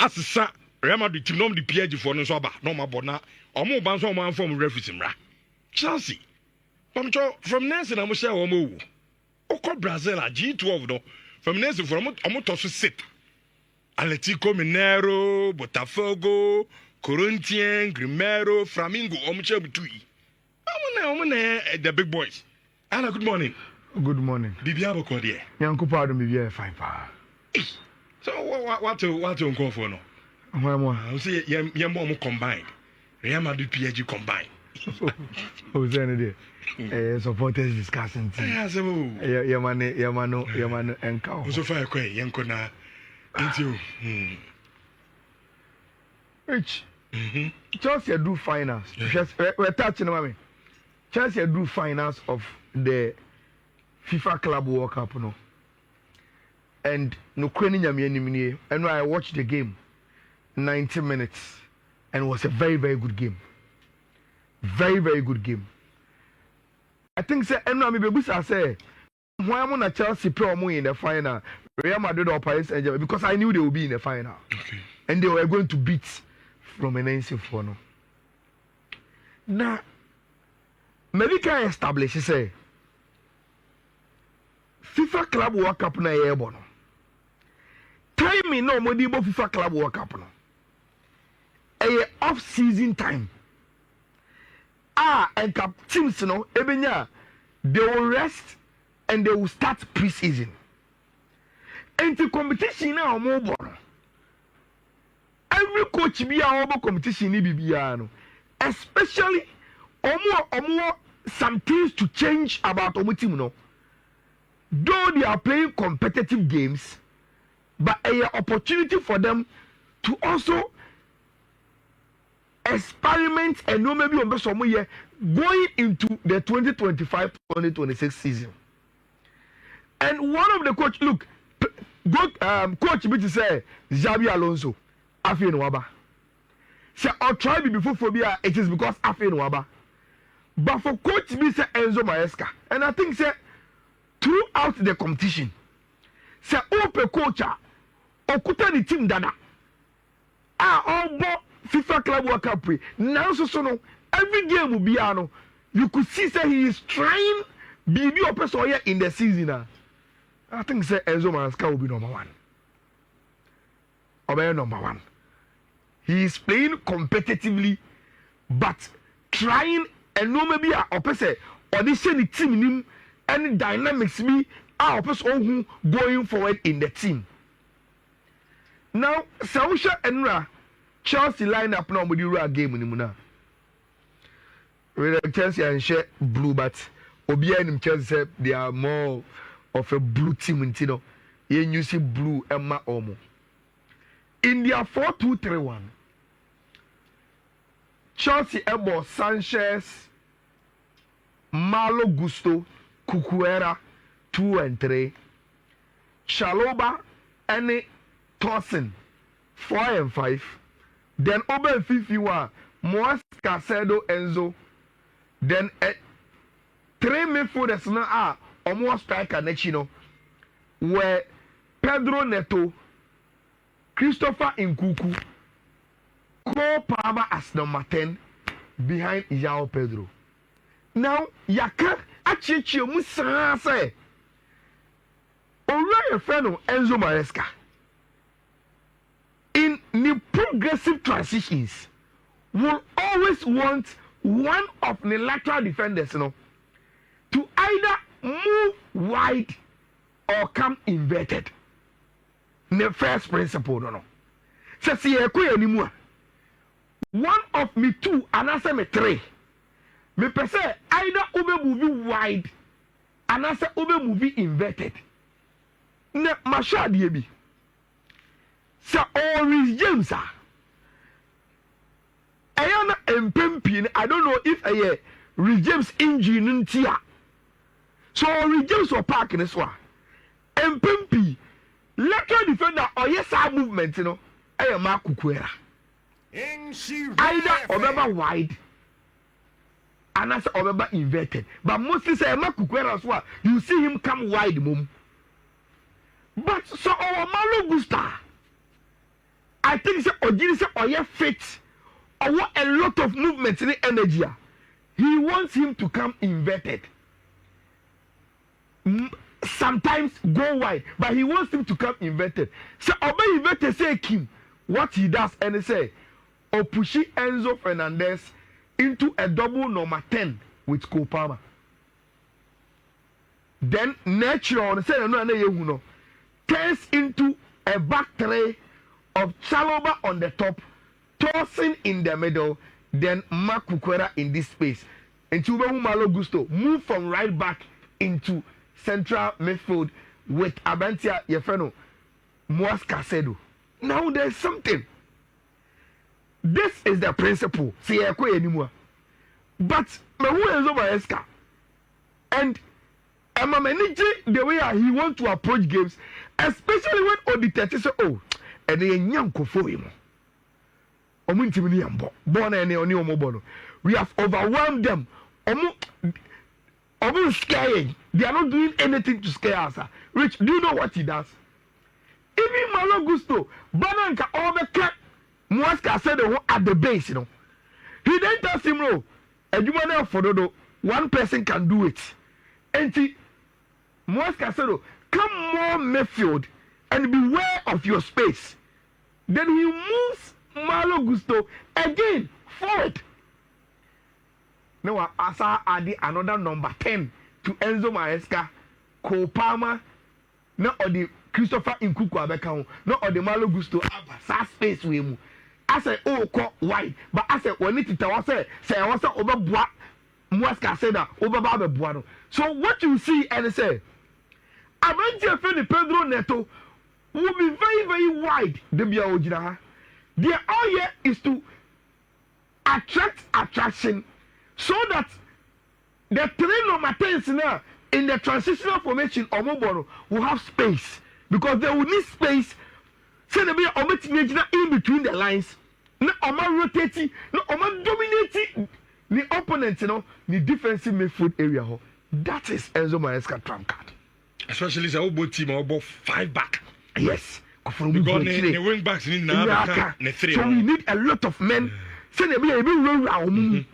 asesa Real Madrid team nom the PSG for no so aba no ma bona omo ban so omo form referee mra Chelsea from Nancy na mo share omo wu okọ Brazil a G12 no from Nancy for omo to so sit Atletico Mineiro Botafogo Corinthians Grimero Flamingo omo che bitui omo na the big boys. Anna, good morning. Good morning. Bibia boko there. Yanko pardon Bibia fine pa. So what to call for no? I say yam mom combined. Real Madrid PSG combined. Who's there? Supporters discussing. Yeah, so Yamano and cow. So far yanko na into Rich. Chelsea do finals. We're touching mommy. Chelsea do finals of the FIFA Club World Cup no. And no crane nyame and I watched the game 90 minutes and it was a very good game. Very good game. I think say and me bebusa say why am na Chelsea play in the final Real Madrid or Paris Saint-Germain because I knew they would be in the final. Okay. And they were going to beat Fluminense for no. Now Medica established say FIFA Club World Cup na yebo no. Time no modi bo FIFA Club World Cup no. A off season time. And cap teams no ebenya they will rest and they will start pre-season. And the competition na omo bo no. Every coach be a omo competition ni bibia no. Especially omo some things to change about omo team no. Though they are playing competitive games, but an opportunity for them to also experiment and know maybe on some year going into the 2025-2026 season. And one of the coach, look, coach me to say Xabi Alonso, Afi Nwaba. Say I'll try before phobia, it is because Afi Nwaba. But for coach me say Enzo Maresca, and I think say throughout the competition, say ope coach okuta the team dada. All FIFA Club World Cup pre. Now so no every game will be ano. You could see say he is trying BB Opesoye in the season. I think say Enzo Maresca will be number one. Obe number one. He is playing competitively, but trying and no maybe a Opese audition the team nim any dynamics me our person going forward in the team. Now, Sausha Enra Chelsea lineup now with the game in Muna. Chelsea and share blue, but Obia and Chelsea said they are more of a blue team in Tino. You see blue Emma Omo. In their 4-2-3-1, Chelsea Ebo Sanchez, Malo Gusto, Cucuera 2 and 3, Chaloba and Tosin 4 and 5, then Oben 51, Moas Casedo Enzo, then 3 midfielders now almost striker Nechino, where Pedro Neto, Christopher Nkuku, Cole Palmer as number 10 behind Joao Pedro. Now, Yaka Achichi Musa say, Orion Feno Enzo Maresca. In the progressive transitions, will always want one of the lateral defenders, to either move wide or come inverted. The first principle, no. So, see, anymore. One of me two, and I say me three. Me per se either ube movie wide, and I say ube movie inverted. Ne masha diebi. So Oris James Ayana empempin. I don't know if a Rich James engine in tia. So Rich James or park in this one. Empempi. Lateral defender or yes our movement, I am Mark Cucuera. Either Obeba wide and as Obeba inverted. But mostly say Mark Cucuera as well. You see him come wide, mum. But so our Malo Gusta. I think say Ojiri say Oye fit. Or what a lot of movement in the energy. He wants him to come inverted. Sometimes go wide, but he wants him to come inverted. So Obe inverted say Kim, what he does and he say, or push Enzo Fernandez into a double number 10 with Kopama. Then natural say no turns into a back three of Chaloba on the top, tossing in the middle, then Mark Kukwera in this space. And Chubehu Malo Gusto move from right back into central midfield with Abantia Yefeno Maresca. Now there's something. This is the principle. See anymore. But Maresca and the way he wants to approach games, especially when Oditete say, oh, and they yanko for him. We have overwhelmed them. Scaring. They are not doing anything to scare us. Rich, do you know what he does? Even Malo Gusto, Bananka overcut Maresca said at the base, He then tells him, no, and you want for one person can do it. And Maresca said, come more midfield and beware of your space. Then he moves Malo Gusto again forward. Now, I add another number 10 to Enzo Maresca, Kopama, not or the Christopher Nkuku Abeka, not or the Malo Gusto, Abba, space with him. I said, oh, caught wide, but I said, when it was say, I was over Bois, Maresca said that over Baba Buano. So, what you see, and say, Abantia Pedro Neto will be very, very wide, the Bia Ojina. Their idea is to attract attraction so that the three number 10s now in the transitional formation of Moboro will have space because they will need space. So they be in between the lines. No, rotating, no, dominating the opponent, the defensive midfield area. That is Enzo Maresca trump card. Especially the Obo team or 5 back. Yes. Because the wing backs need so we need a lot of men. Say they be run around.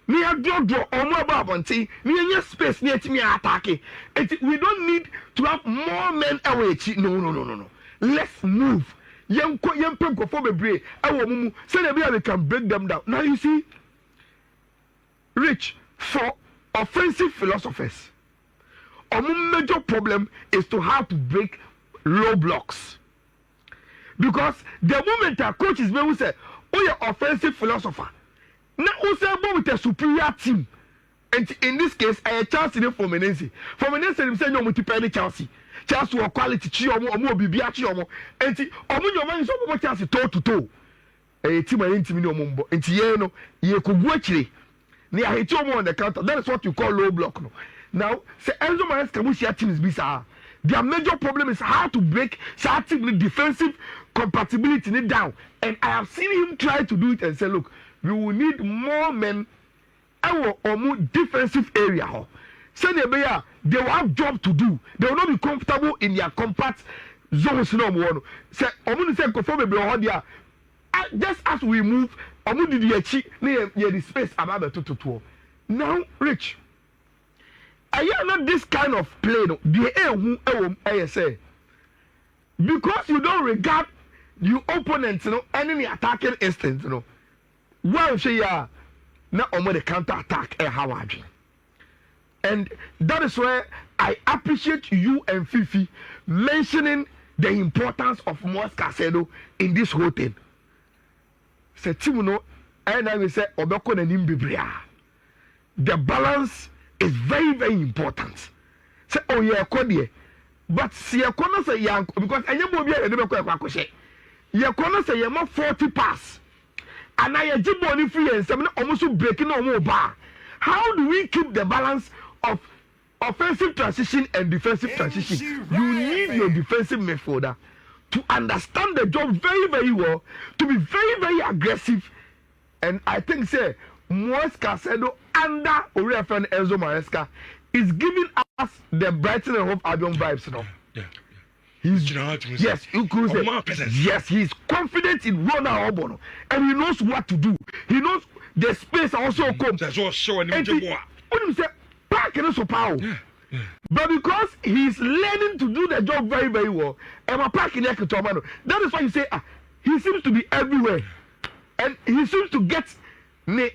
Near draw or more about near space near to me attacking. We don't need to have more men away. No. Let's move. Young people for the break. Say they can break them down. Now you see, Rich, for offensive philosophers, our major problem is to how to break low blocks. Because the moment a coach is going to say, oh, you're offensive philosopher. Now, who say with a superior team? And in this case, I had chance in Fluminense. Fluminense himself, no multiple Chelsea. Chelsea or quality, Chiomo, or more Bibia Chiomo. And your man is over Chelsea toe to toe. A team and intimate mumbo. And Tieno, you could watch it. Near Hitomo on the counter. That is what you call low block. Now, say Enzo Maresca, which your team is bizarre. Their major problem is how to break certain defensive compatibility down. And I have seen him try to do it and say, look, we will need more men or more defensive area. Say they will have job to do. They will not be comfortable in their compact zones no more. Say, just as we move, the space about the now, Rich. I am not this kind of play. The because you don't regard your opponents, any attacking instinct, Well, say now on the counter attack, and that is where I appreciate you and Fifi mentioning the importance of Maresca in this whole thing. Say, Timuno, and I will say, Obeko and Nimbibria. The balance is very, very important. Say, oh yeah, Kodie. But see a corner say young because I never be a little bit. Your corner say you're 40 pass. And I have body free and some almost breaking on more bar. How do we keep the balance of offensive transition and defensive transition? You need your defensive midfielder to understand the job very, very well, to be very, very aggressive. And I think, say, Maresca under Orefan Enzo Maresca is giving us the Brighton and Hove Albion vibes, Yeah. Yes, you could say. Yes, he's confident in Ronald Obono, and he knows what to do. He knows the space also come. That's what showing him. When you say park and so power, but because he's learning to do the job very, very well, and my park in Tomano, that is why you say he seems to be everywhere, and he seems to get ne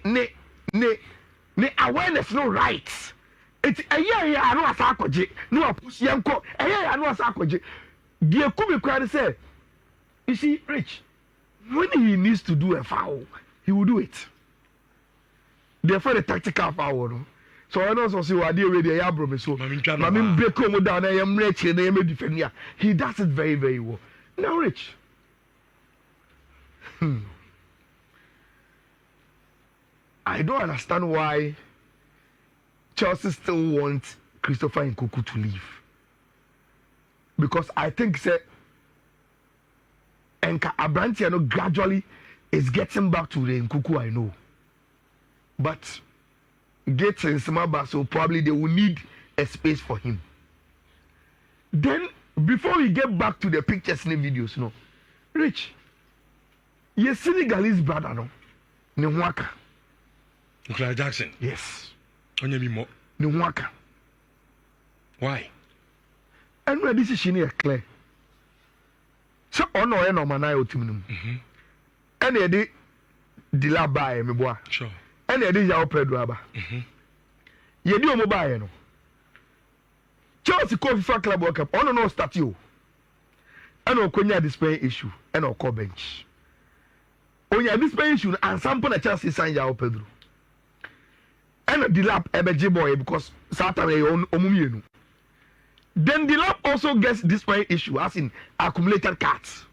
awareness, no rights. It's a year I know as Akoji, no push yanko, a year I know as Akoji. Dear Kubi cried say, you see, Rich, when he needs to do a foul, he will do it. Therefore, the tactical foul. So I also see what deal with the Yabro. So, I mean, break home down, I am rich and I am defender. He does it very, very well. Now, Rich. I don't understand why Chelsea still wants Christopher Nkunku to leave. Because I think say Enka Abrantiano gradually is getting back to the Nkunku I know. But Gates and Smaba, so probably they will need a space for him. Then before we get back to the pictures and the videos, no, Rich, your Senegalese brother, no, Nwaka. Nicolas Jackson. Yes. Onyemimo. Nwaka. Why? And where this is clear. So on no no man I otimnum. And e dey the lab buy me boa. Sure. And e dey Joao Pedro aba. Ye dey o mo buy no. Chelsea call FIFA Club World Cup. On no start you. And okonya display issue and o call bench. Onya display issue and sample na Chelsea sign Joao Pedro. And the lab ebeje boy because Saturday omumienu. Then the lab also gets display issue as in accumulated cards.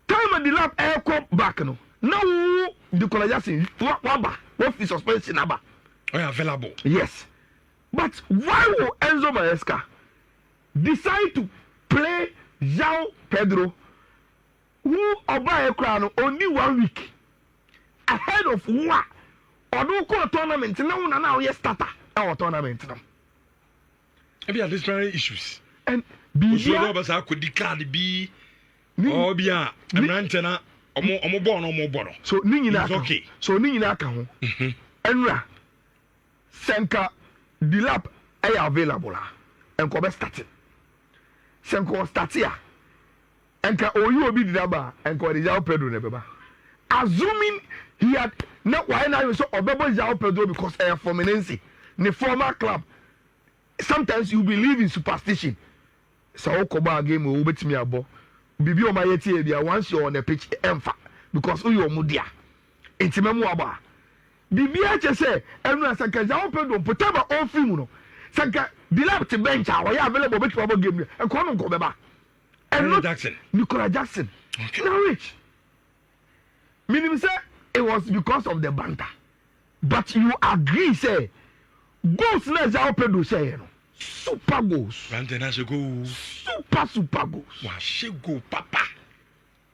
Time at the lab air come back no. Now the Jackson what is suspension number? Oh, available. Yes. But why will Enzo Maresca decide to play Joao Pedro who oba a crown only 1 week ahead of what? Or no tournament now yes starter our tournament now. Maybe at different issues. And Bibia could declare be or be a rantana or more. So Nina okay. So Nina can Enra Senka the lab available and Kobe started. Senko startia and ka Oyo be the number and call the Joao Pedro never. Assuming he had not why now so Obebo Joao Pedro because Fluminense, the former club. Sometimes you believe in superstition. So Koba game will bet me abo. Bibi o mayeti dia once you're on the pitch emfa because you mudia. Intimemu aba. Bibi a che say enu asaka Joao Pedro potaba on film no. Saka dilap to bench a we available bet abo game e ko no ko beba. And Jackson. Nicolas Jackson. Okay. Now Rich. Meaning say it was because of the banter. But you agree say goals na Joao Pedro say no. Super goals. Rantana se go. Super goals. Wa she go papa.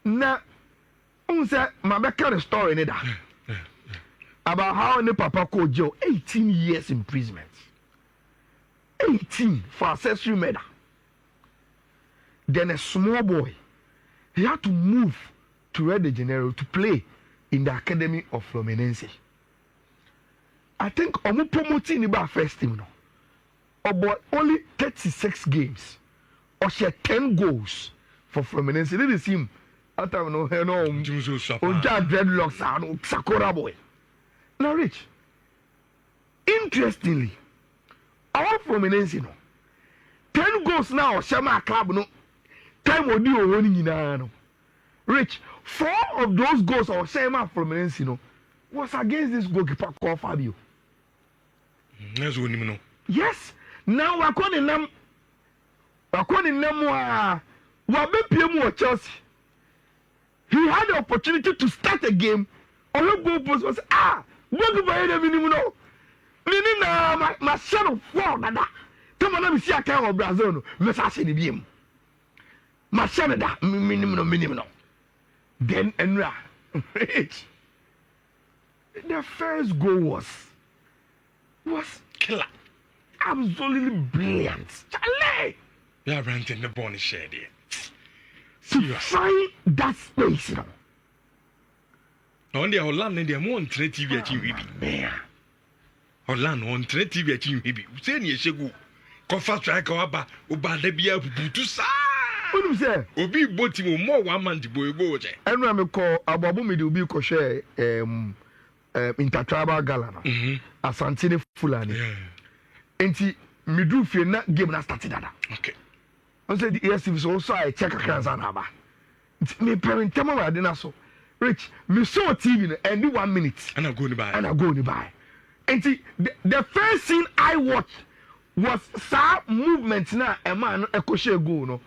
Na unse mabeka the story ni da. About how ne papa ko jail 18 years imprisonment. 18 for accessory murder. Then a small boy, he had to move to Rio de Janeiro to play in the academy of Fluminense. I think omu promoting the first team no. About only 36 games. Or share 10 goals for Fluminense. This is him. After no dreadlocks and Sakura boy. Now Rich. Interestingly, our Fluminense no. 10 goals now Shama club no. Time odi o woni nyina no. Rich, 4 of those goals or Shama Fluminense no was against this goalkeeper called Fabio. Yes. Now we're calling them Chelsea. He had the opportunity to start a game. All the goal post was what by the minimum. Meaning my son of four nada. Come on, see a kind of Brazil. Message in the game. My son da minimum. Then Enra. The first goal was killer. Absolutely brilliant. Charlie! Yeah, renting the bonus share there. To find that space, you know. On the Holland, and they're more on TV at you, Man. Holland on TV at you, maybe. Say, you should go. Coffee track or Uba de Bia Butusa. What do you say? Obi Boti more 1 month to boy go. And I'm call Ababumi to be kosher intertribal gala. Asantine Fulani. Enti midu fie na game na started that. Okay. I said yes if so I check a cancer number. Me parent tell me na so. Rich, me saw TV and do 1 minute. And I go to buy. And I go to buy. Enti the first scene I watched was sa movement na a man a kosher goal no.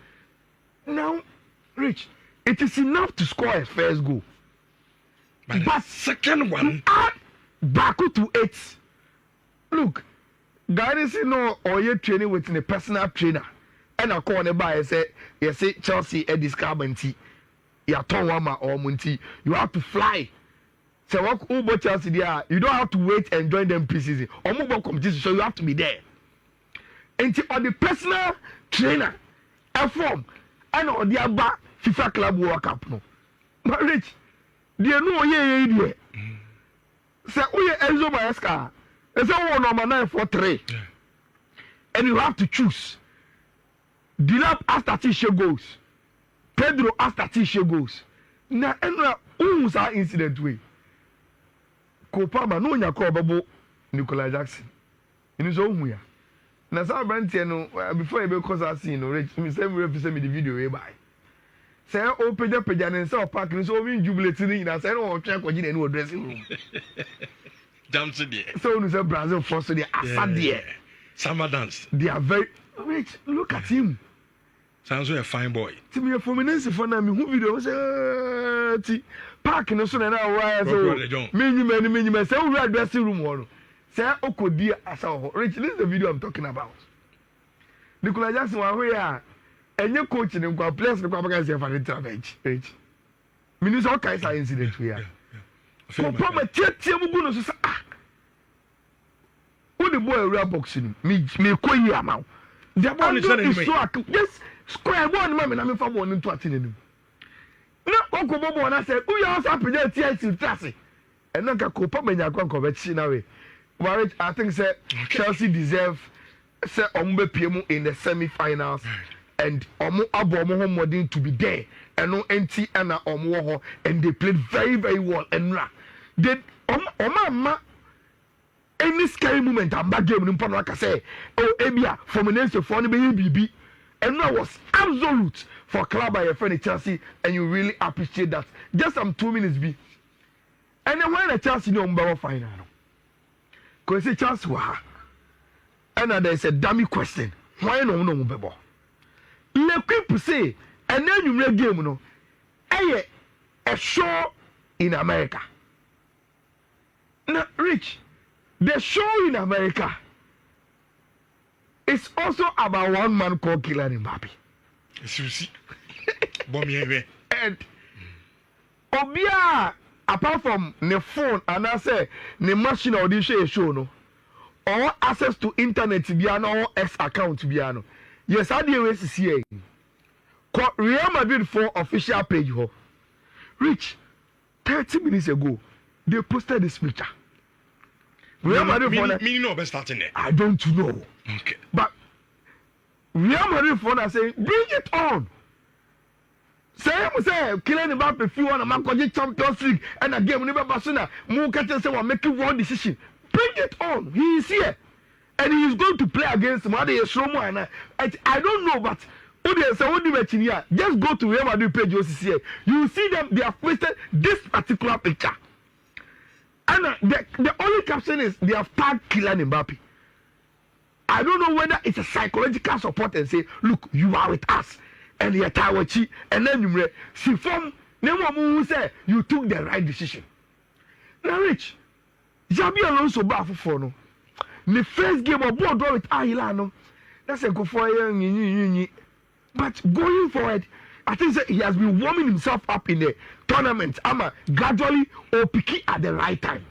Now, Rich, it is enough to score a first goal. But second one add back to 8. Look, guys, you know, or you training with a personal trainer. And I call the buyer say, you say Chelsea at this carbon tea. You or Munti. You have to fly. So what Uber Chelsea there, you don't have to wait and join them preseason. Or mobile competition, so you have to be there. And on the personal trainer, a form, and on the other FIFA Club World Cup. No. But Rich, they know ye. Say, we Enzo Maresca. It's all number 943. Yeah. And you have to choose. Dilap has 30 goals. Pedro has 30 goals. Now, who's our incident way? Kopama, no one ya call Babo Nicola Jackson. In his own way. Now, some brand before you because I see no rich, me send me the video way by. Say, oh, Peja and so parking so we jubilating. I said, oh, check what you in the dressing room. Dance there. So you say Brazil first, so they are there. Summer dance. They are very rich. Look at him. Sounds like a fine boy. To me, for me, for now, me who video say, parking so now why so many say we are dressing room one. Say Okodia as our rich. This is the video I'm talking about. Nicola Jackson, where are and your coach in the place the Papa say for the bench. Rich. Means all kinds of incidents we are. For Papa, tell me, say, ah. Who the boy real boxing? Me ko yi amount. The ball is so yes, square one man na me fa ball into atini. Na Uncle Bobo na say, "Who you also happy there TNT trase." And na ka ko pa menya kwa nkobechi na we. But I think say Chelsea deserve say ombe piemu in the semi-finals and omo abo omo homodin to be there. And no NT and omo ho and they played very very well and they omo any scary moment I'm back game like I say, oh Abia from an answer for BB and that was absolute for club by your friend Chelsea and you really appreciate that. Just some 2 minutes be. And then when the Chelsea no number final. Because say Chelsea wa and there's a dummy question. Why no bebo? Le people say and then you make game no. A show in America. Now Rich, the show in America is also about one man called Kylian Mbappe. And Obia, apart from the phone and I say the machine or the show no, or access to internet biano or X account biano. Yes, I do see Real Madrid for official page ho. Rich, 30 minutes ago, they posted this picture. Real Madrid for starting there. I don't know. Okay. But Real Madrid for that saying, bring it on. Say Kylian Mbappe few on a man Champions League and a game never Barcelona. Mukate say we're making one decision. Bring it on. He is here. And he is going to play against Madi Esromo and I don't know, but just go to Real Madrid page OCCA. You see them, they have posted this particular picture. And the only caption is they have tagged Kylian Mbappe. I don't know whether it's a psychological support and say, look, you are with us. And you're Tawachi. And then you see from who say you took the right decision. Now, Rich, Jabi Alonso back for no. The first game of board with Ayala, no. That's a go for but going forward, I think that he has been warming himself up in the tournament. Gradually or picky at the right time.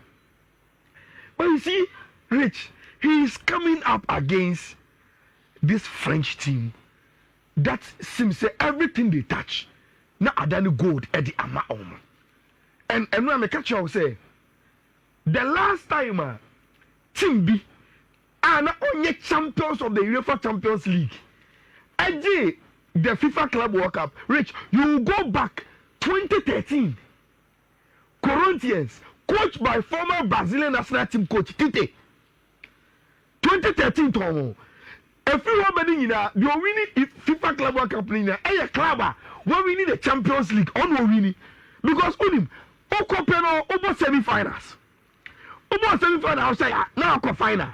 But you see, Rich, he is coming up against this French team that seems say everything they touch na adani gold at the ama and when I catch you say the last time team B are not only champions of the UEFA Champions League. The FIFA Club World Cup, Rich, you go back 2013. Corinthians, coached by former Brazilian national team coach Tite. 2013 Tomo. If you want to win FIFA Club World Cup, a club when we need a Champions League on winning because unim Okopeno almost semi-finals. Almost semi-finals outside now final.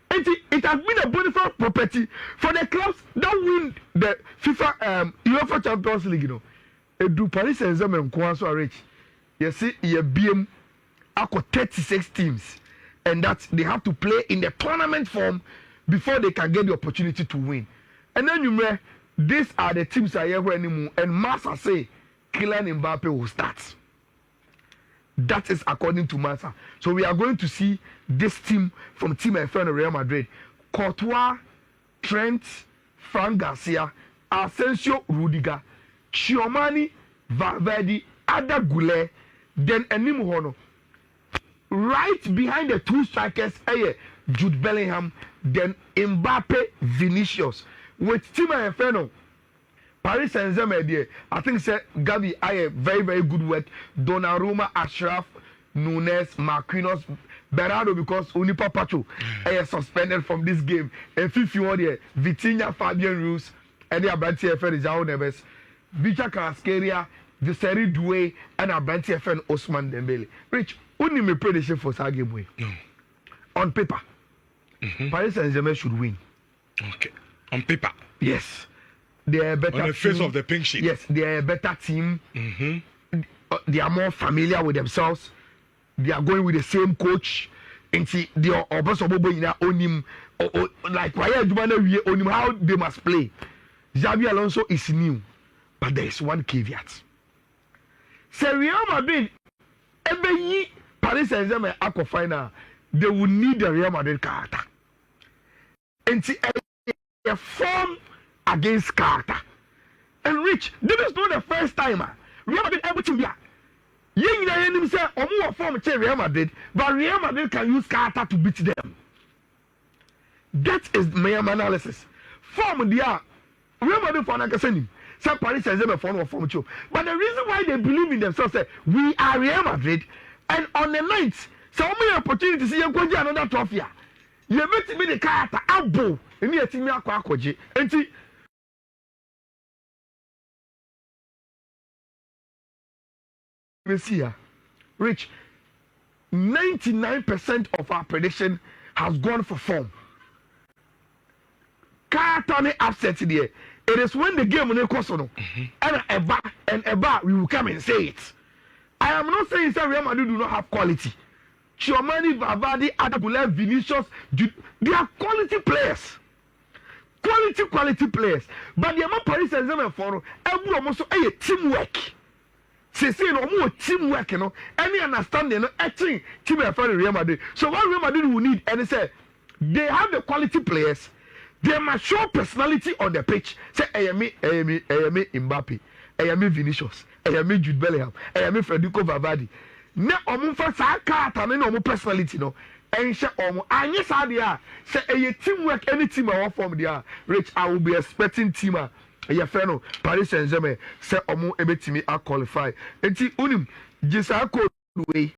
It has been a bonus property for the clubs that win the FIFA UEFA Champions League. You know, do Paris Saint-Germain so rich. You see, you BM ako 36 teams, and that they have to play in the tournament form before they can get the opportunity to win. And then you know, these are the teams I ever anymore. And Massa say, Kylian Mbappe will start. That is according to Massa. So we are going to see this team from Team FN Real Madrid. Courtois, Trent, Frank Garcia, Asensio, Rudiger, Chiomani, Valverde, Ada Goulet, then Enim Hono. Right behind the two strikers, Jude Bellingham, then Mbappe, Vinicius. With Team FN, Paris Saint-Germain, I think Gavi I very, very good work. Donnarumma, Ashraf, Nunes, Marquinhos, Berardo because Unipa Pacho is suspended from this game. And 51 there, Vitinha, Fabian Ruiz, and the Abranti FN Joao Neves, Vicha Carrasqueria, the Seri Doué, and Abranti FN Osman Dembele. Rich, only me prediction for that game way. No. On paper, Paris Saint-Germain should win. Okay. On paper. Yes. They are better. On the face team. of the pink sheet. Yes, they are a better team. They are more familiar with themselves. They are going with the same coach. And see, they are on him. Like how they must play. Xabi Alonso is new, but there is one caveat. Say Real Madrid, every Paris Saint-Germain aqua final, they will need the Real Madrid character. And see, a form against Carter. And Rich, this is not the first time Real Madrid able to be. Young say or form Real Madrid, but Real Madrid can use Carter to beat them. That is my analysis. Form the Real Madrid for Nakasani. Some Paris Saint-Germain form too. But the reason why they believe in themselves is we are Real Madrid, and on the night, so many opportunities to see another trophy. You bet me the Carter abo. And yet, me akwaje. And see. See, Rich, 99% of our prediction has gone for form. Carton upset there. It is when the game will cost on and Eba, we will come and say it. I am not saying that Real Madrid do not have quality. Chiomani, Valverde, Adagula, Vinicius, they are quality players. Quality players. But the amount Paris Saint-Germain for everyone also a teamwork. Say no more teamwork, you know. Any understanding, team Real Madrid. So what Real Madrid will need, and they say they have the quality players. They must show personality on the pitch. Say Ayame Mbappe, Ayame Vinicius, Ayame Jude Bellingham, Ayame Federico Valverde. Na omo fa sa card and no personality no. Ensha omo anye sa dia say a teamwork any team I form dia. Rich, I will be expecting team a friend of Paris Saint-Germain say omo ebetimi a qualify. Enti unim jisa ko way